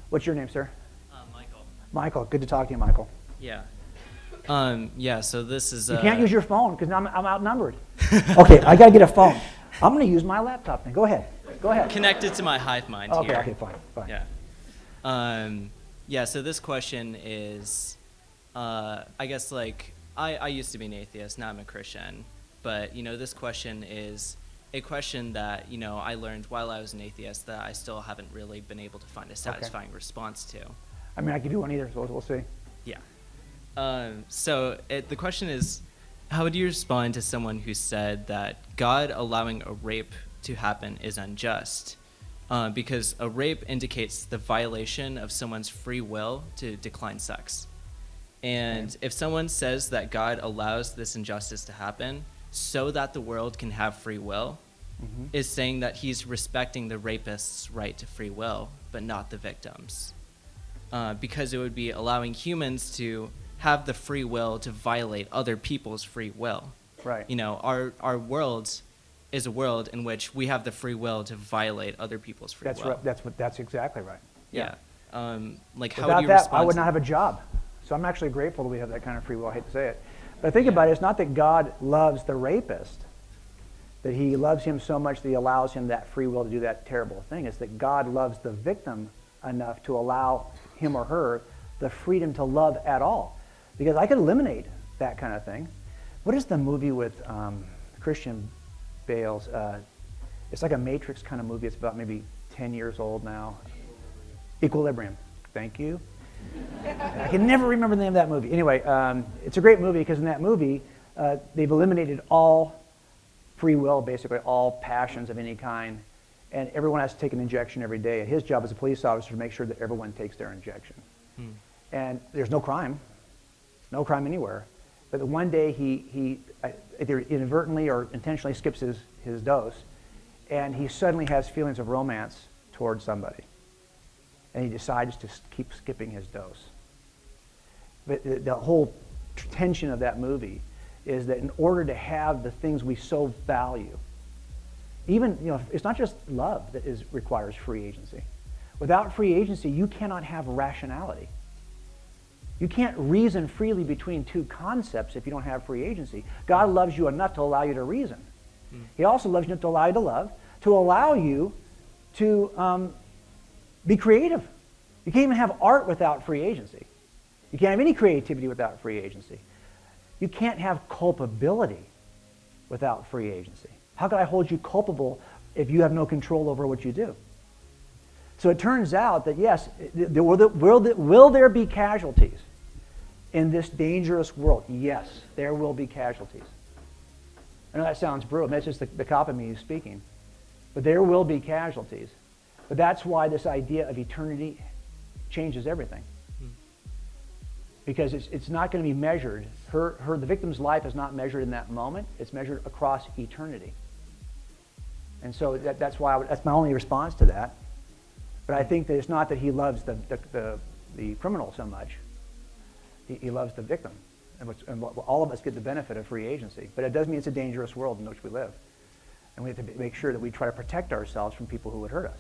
What's your name, sir? Michael. Michael. Good to talk to you, Michael. Yeah. Yeah, so this is... You can't use your phone because I'm outnumbered. Okay, I got to get a phone. I'm going to use my laptop then. Go ahead. Go ahead. Connected to my hive mind Okay, here. okay, fine. Yeah. Yeah, so this question is, I guess, like, I used to be an atheist, now I'm a Christian. But, this question is a question that, I learned while I was an atheist that I still haven't really been able to find a satisfying response to. I mean, I can do one either, so we'll see. Yeah. So the question is, how would you respond to someone who said that God allowing a rape to happen is unjust? Because a rape indicates the violation of someone's free will to decline sex. And if someone says that God allows this injustice to happen so that the world can have free will, is saying that he's respecting the rapist's right to free will, but not the victim's. Because it would be allowing humans to have the free will to violate other people's free will. Right. Our world is a world in which we have the free will to violate other people's free will. Right. That's exactly right. Yeah. Like, how Without would you that, respond? I would not have a job. So I'm actually grateful that we have that kind of free will. I hate to say it. But think about it. It's not that God loves the rapist, that he loves him so much that he allows him that free will to do that terrible thing. It's that God loves the victim enough to allow him or her the freedom to love at all. Because I could eliminate that kind of thing. What is the movie with Christian Bale's? It's like a Matrix kind of movie. It's about maybe 10 years old now. Equilibrium. Thank you. I can never remember the name of that movie. Anyway, it's a great movie because in that movie, they've eliminated all free will, basically all passions of any kind, and everyone has to take an injection every day. And his job as a police officer to make sure that everyone takes their injection. And there's no crime anywhere. But one day he either inadvertently or intentionally skips his dose, and he suddenly has feelings of romance towards somebody. And he decides to keep skipping his dose. But the whole tension of that movie is that in order to have the things we so value, even, it's not just love that requires free agency. Without free agency, you cannot have rationality. You can't reason freely between two concepts if you don't have free agency. God loves you enough to allow you to reason. He also loves you enough to allow you to love, to allow you to be creative. You can't even have art without free agency. You can't have any creativity without free agency. You can't have culpability without free agency. How could I hold you culpable if you have no control over what you do? So it turns out that, yes, will there be casualties in this dangerous world? Yes, there will be casualties. I know that sounds brutal. That's just the cop in me who's speaking. But there will be casualties. But that's why this idea of eternity changes everything. Because it's not going to be measured. The victim's life is not measured in that moment. It's measured across eternity. And so that's my only response to that. But I think that it's not that he loves the criminal so much. He loves the victim. And all of us get the benefit of free agency. But it does mean it's a dangerous world in which we live. And we have to make sure that we try to protect ourselves from people who would hurt us.